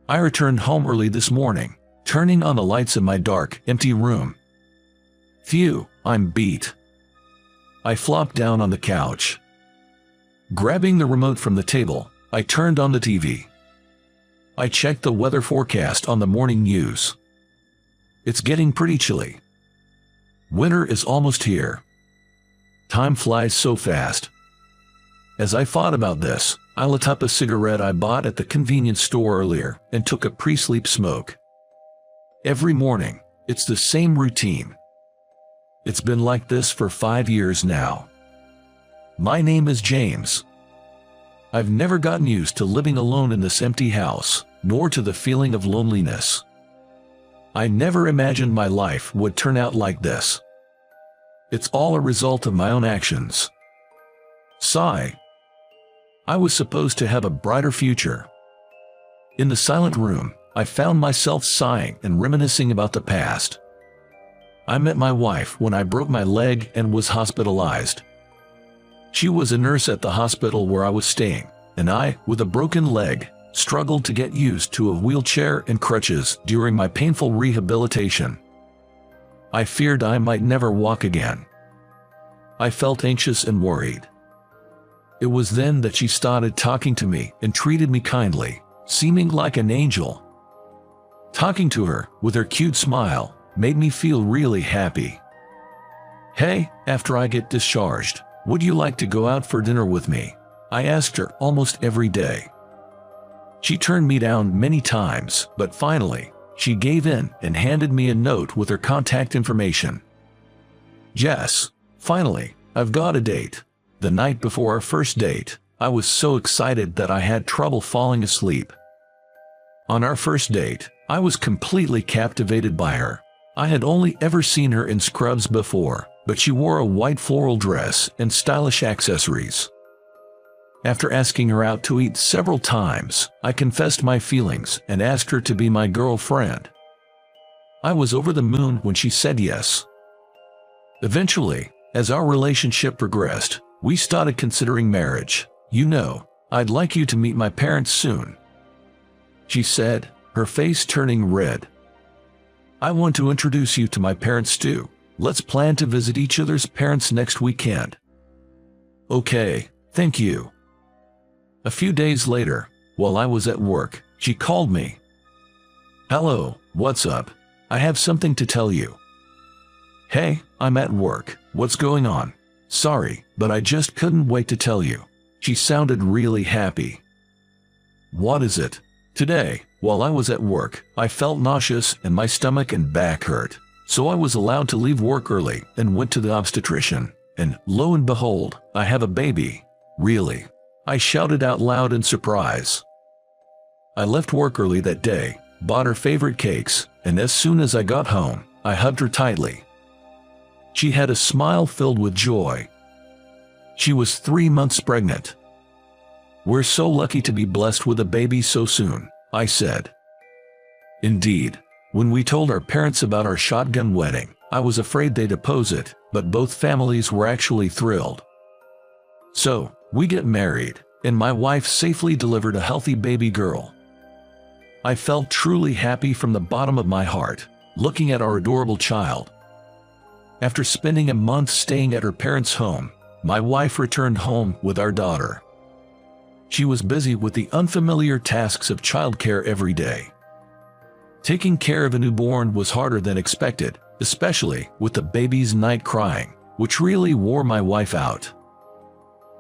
I returned home early this morning, turning on the lights in my dark, empty room. Phew, I'm beat. I flopped down on the couch. Grabbing the remote from the table, I turned on the TV. I checked the weather forecast on the morning news. It's getting pretty chilly. Winter is almost here. Time flies so fast. As I thought about this, I lit up a cigarette I bought at the convenience store earlier and took a pre-sleep smoke. Every morning, it's the same routine. It's been like this for 5 years now. My name is James. I've never gotten used to living alone in this empty house, nor to the feeling of loneliness. I never imagined my life would turn out like this. It's all a result of my own actions. Sigh. I was supposed to have a brighter future. In the silent room, I found myself sighing and reminiscing about the past. I met my wife when I broke my leg and was hospitalized. She was a nurse at the hospital where I was staying, and I, with a broken leg, struggled to get used to a wheelchair and crutches during my painful rehabilitation. I feared I might never walk again. I felt anxious and worried. It was then that she started talking to me and treated me kindly, seeming like an angel. Talking to her, with her cute smile, made me feel really happy. "Hey, after I get discharged, would you like to go out for dinner with me?" I asked her almost every day. She turned me down many times, but finally, she gave in and handed me a note with her contact information. Yes, finally, I've got a date. The night before our first date, I was so excited that I had trouble falling asleep. On our first date, I was completely captivated by her. I had only ever seen her in scrubs before, but she wore a white floral dress and stylish accessories. After asking her out to eat several times, I confessed my feelings and asked her to be my girlfriend. I was over the moon when she said yes. Eventually, as our relationship progressed, we started considering marriage. "You know, I'd like you to meet my parents soon," she said, her face turning red. "I want to introduce you to my parents too. Let's plan to visit each other's parents next weekend." "Okay, thank you." A few days later, while I was at work, she called me. "Hello, what's up? I have something to tell you." "Hey, I'm at work. What's going on?" "Sorry, but I just couldn't wait to tell you." She sounded really happy. "What is it?" "Today, while I was at work, I felt nauseous and my stomach and back hurt. So I was allowed to leave work early and went to the obstetrician, and lo and behold, I have a baby." "Really?" I shouted out loud in surprise. I left work early that day, bought her favorite cakes, and as soon as I got home, I hugged her tightly. She had a smile filled with joy. She was 3 months pregnant. "We're so lucky to be blessed with a baby so soon," I said. Indeed, when we told our parents about our shotgun wedding, I was afraid they'd oppose it, but both families were actually thrilled. So, we get married, and my wife safely delivered a healthy baby girl. I felt truly happy from the bottom of my heart, looking at our adorable child. After spending a month staying at her parents' home, my wife returned home with our daughter. She was busy with the unfamiliar tasks of childcare every day. Taking care of a newborn was harder than expected, especially with the baby's night crying, which really wore my wife out.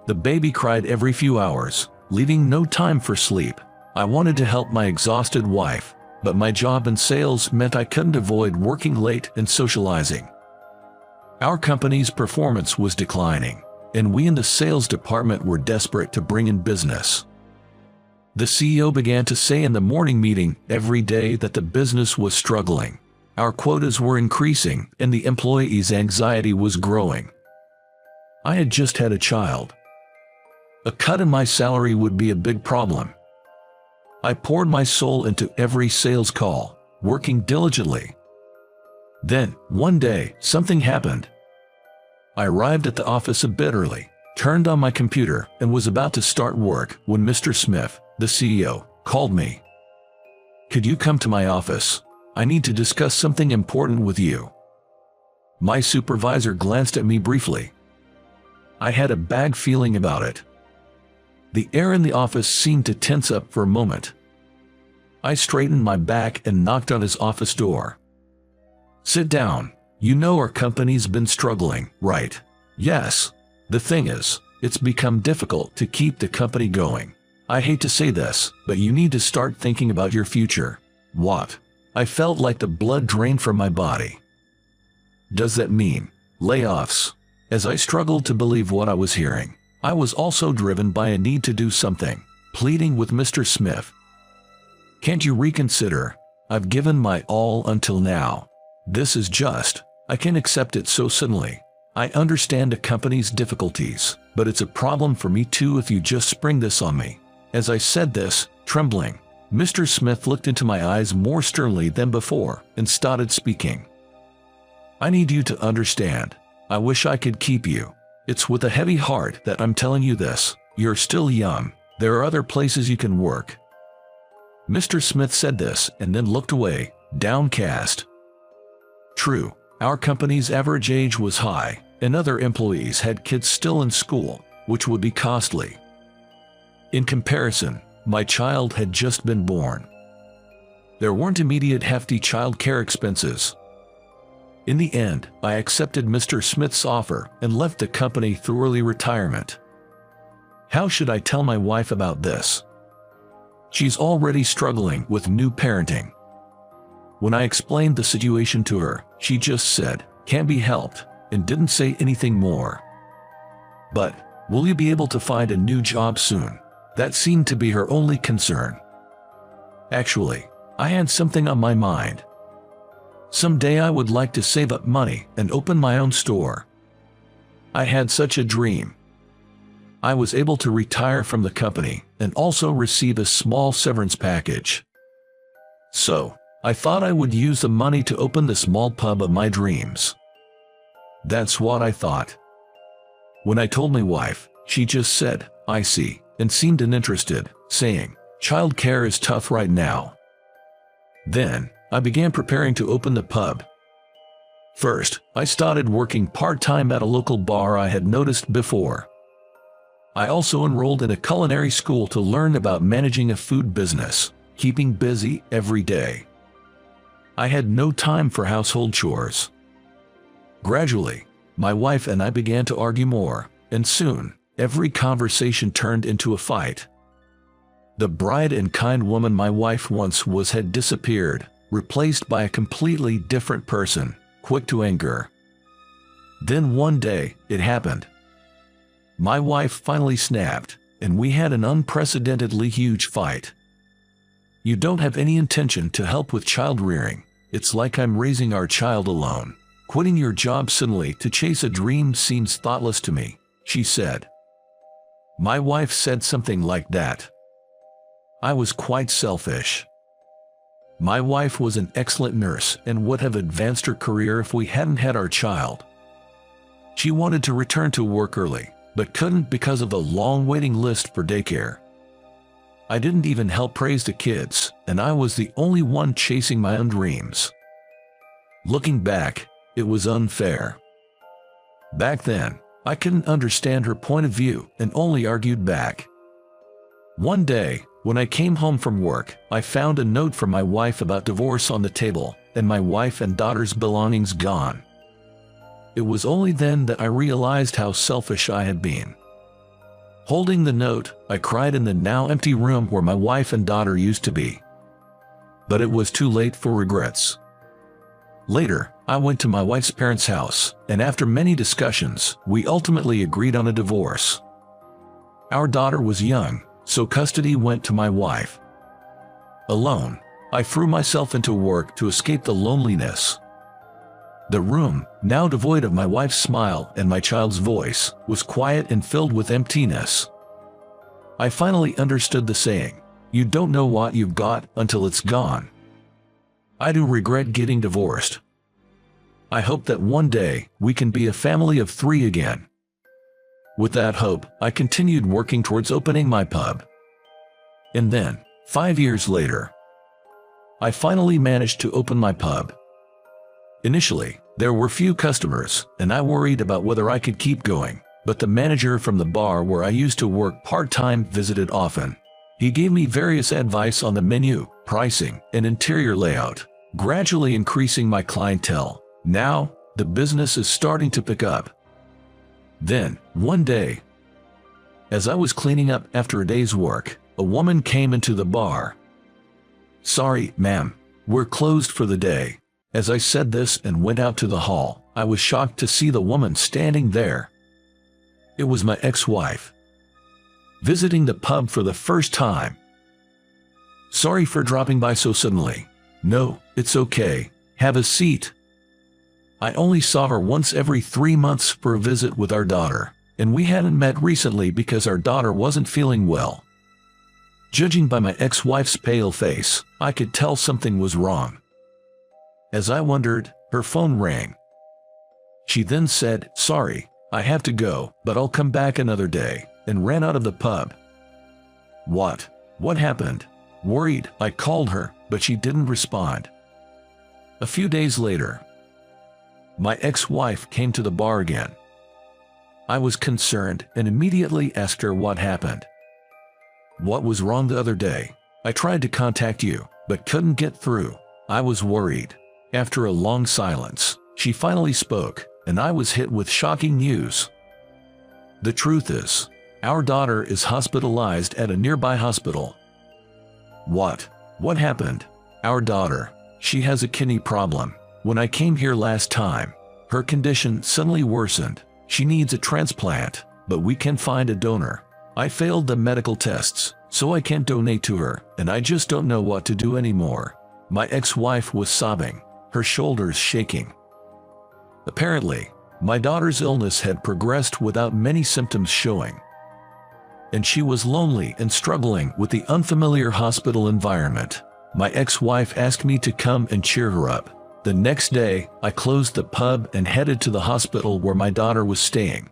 The baby cried every few hours, leaving no time for sleep. I wanted to help my exhausted wife, but my job in sales meant I couldn't avoid working late and socializing. Our company's performance was declining, and we in the sales department were desperate to bring in business. The CEO began to say in the morning meeting every day that the business was struggling. Our quotas were increasing, and the employees' anxiety was growing. I had just had a child. A cut in my salary would be a big problem. I poured my soul into every sales call, working diligently. Then, one day, something happened. I arrived at the office a bit early, turned on my computer, and was about to start work when Mr. Smith, the CEO, called me. Could you come to my office? I need to discuss something important with you." My supervisor glanced at me briefly. I had a bad feeling about it. The air in the office seemed to tense up for a moment. I straightened my back and knocked on his office door. "Sit down. You know our company's been struggling, right?" "Yes. The thing is, it's become difficult to keep the company going. I hate to say this, but you need to start thinking about your future." "What?" I felt like the blood drained from my body. "Does that mean layoffs?" As I struggled to believe what I was hearing, I was also driven by a need to do something, pleading with Mr. Smith. "Can't you reconsider? I've given my all until now. This is just, I can't accept it so suddenly. I understand the company's difficulties, but it's a problem for me too if you just spring this on me." As I said this, trembling, Mr. Smith looked into my eyes more sternly than before and started speaking. "I need you to understand. I wish I could keep you. It's with a heavy heart that I'm telling you this. You're still young. There are other places you can work." Mr. Smith said this and then looked away, downcast. True, our company's average age was high, and other employees had kids still in school, which would be costly. In comparison, my child had just been born. There weren't immediate hefty child care expenses. In the end, I accepted Mr. Smith's offer and left the company through early retirement. How should I tell my wife about this? She's already struggling with new parenting. When I explained the situation to her, she just said, "Can't be helped," and didn't say anything more. But, "Will you be able to find a new job soon?" That seemed to be her only concern. Actually, I had something on my mind. Someday I would like to save up money and open my own store. I had such a dream. I was able to retire from the company and also receive a small severance package. So, I thought I would use the money to open the small pub of my dreams. That's what I thought. When I told my wife, she just said, "I see," and seemed uninterested, saying, "Child care is tough right now." Then, I began preparing to open the pub. First, I started working part-time at a local bar I had noticed before. I also enrolled in a culinary school to learn about managing a food business, keeping busy every day. I had no time for household chores. Gradually, my wife and I began to argue more, and soon, every conversation turned into a fight. The bright and kind woman my wife once was had disappeared, replaced by a completely different person, quick to anger. Then one day, it happened. My wife finally snapped, and we had an unprecedentedly huge fight. "You don't have any intention to help with child rearing. It's like I'm raising our child alone. Quitting your job suddenly to chase a dream seems thoughtless to me," she said. My wife said something like that. I was quite selfish. My wife was an excellent nurse and would have advanced her career if we hadn't had our child. She wanted to return to work early, but couldn't because of the long waiting list for daycare. I didn't even help raise the kids, and I was the only one chasing my own dreams. Looking back, it was unfair. Back then, I couldn't understand her point of view and only argued back. One day, when I came home from work, I found a note from my wife about divorce on the table, and my wife and daughter's belongings gone. It was only then that I realized how selfish I had been. Holding the note, I cried in the now empty room where my wife and daughter used to be. But it was too late for regrets. Later, I went to my wife's parents' house, and after many discussions, we ultimately agreed on a divorce. Our daughter was young, so custody went to my wife. Alone, I threw myself into work to escape the loneliness. The room, now devoid of my wife's smile and my child's voice, was quiet and filled with emptiness. I finally understood the saying, "You don't know what you've got until it's gone." I do regret getting divorced. I hope that one day we can be a family of 3 again. With that hope, I continued working towards opening my pub. And then, 5 years later, I finally managed to open my pub. Initially, there were few customers, and I worried about whether I could keep going, but the manager from the bar where I used to work part-time visited often. He gave me various advice on the menu, pricing, and interior layout, gradually increasing my clientele. Now, the business is starting to pick up. Then, one day, as I was cleaning up after a day's work, a woman came into the bar. "Sorry, ma'am, we're closed for the day." As I said this and went out to the hall, I was shocked to see the woman standing there. It was my ex-wife, visiting the pub for the first time. "Sorry for dropping by so suddenly." "No, it's okay. Have a seat." I only saw her once every 3 months for a visit with our daughter, and we hadn't met recently because our daughter wasn't feeling well. Judging by my ex-wife's pale face, I could tell something was wrong. As I wondered, her phone rang. She then said, "Sorry, I have to go, but I'll come back another day," and ran out of the pub. What happened? Worried, I called her, but she didn't respond. A few days later, my ex-wife came to the bar again. I was concerned and immediately asked her what happened. "What was wrong the other day? I tried to contact you, but couldn't get through. I was worried." After a long silence, she finally spoke, and I was hit with shocking news. The truth is, our daughter is hospitalized at a nearby hospital. What happened? Our daughter, she has a kidney problem. When I came here last time, her condition suddenly worsened. She needs a transplant, but we can't find a donor. I failed the medical tests, so I can't donate to her, and I just don't know what to do anymore. My ex-wife was sobbing, her shoulders shaking. Apparently, my daughter's illness had progressed without many symptoms showing, and she was lonely and struggling with the unfamiliar hospital environment. My ex-wife asked me to come and cheer her up. The next day, I closed the pub and headed to the hospital where my daughter was staying.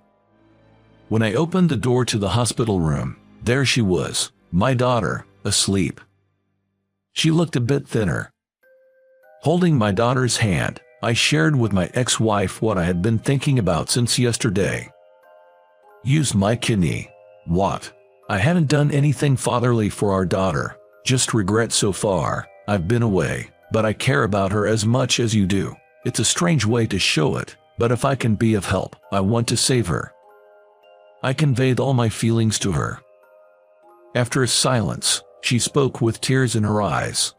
When I opened the door to the hospital room, there she was, my daughter, asleep. She looked a bit thinner. Holding my daughter's hand, I shared with my ex-wife what I had been thinking about since yesterday. Used my kidney. What? I haven't done anything fatherly for our daughter, just regret so far. I've been away, but I care about her as much as you do. It's a strange way to show it, but if I can be of help, I want to save her. I conveyed all my feelings to her. After a silence, she spoke with tears in her eyes.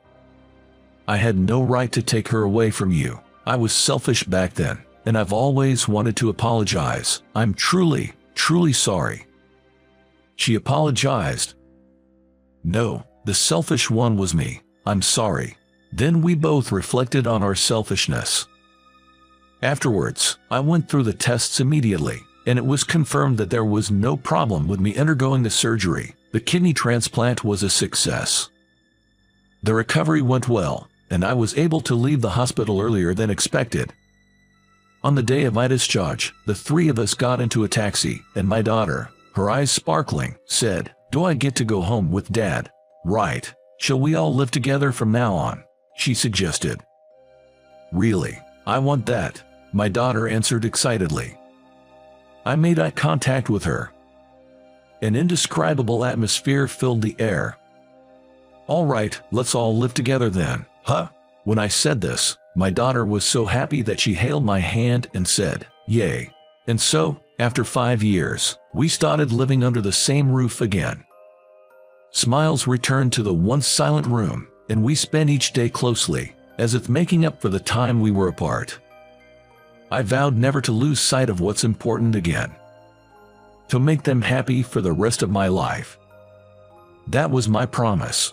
"I had no right to take her away from you. I was selfish back then, and I've always wanted to apologize. I'm truly sorry." She apologized. "No, the selfish one was me. I'm sorry." Then we both reflected on our selfishness. Afterwards, I went through the tests immediately, and it was confirmed that there was no problem with me undergoing the surgery. The kidney transplant was a success. The recovery went well, and I was able to leave the hospital earlier than expected. On the day of my discharge, the three of us got into a taxi, and my daughter, her eyes sparkling, said, "Do I get to go home with Dad?" "Right. Shall we all live together from now on?" she suggested. "Really? I want that," my daughter answered excitedly. I made eye contact with her. An indescribable atmosphere filled the air. "All right, let's all live together then, huh?" When I said this, my daughter was so happy that she held my hand and said, "Yay." And so, after 5 years, we started living under the same roof again. Smiles returned to the once silent room, and we spent each day closely, as if making up for the time we were apart. I vowed never to lose sight of what's important again. To make them happy for the rest of my life. That was my promise.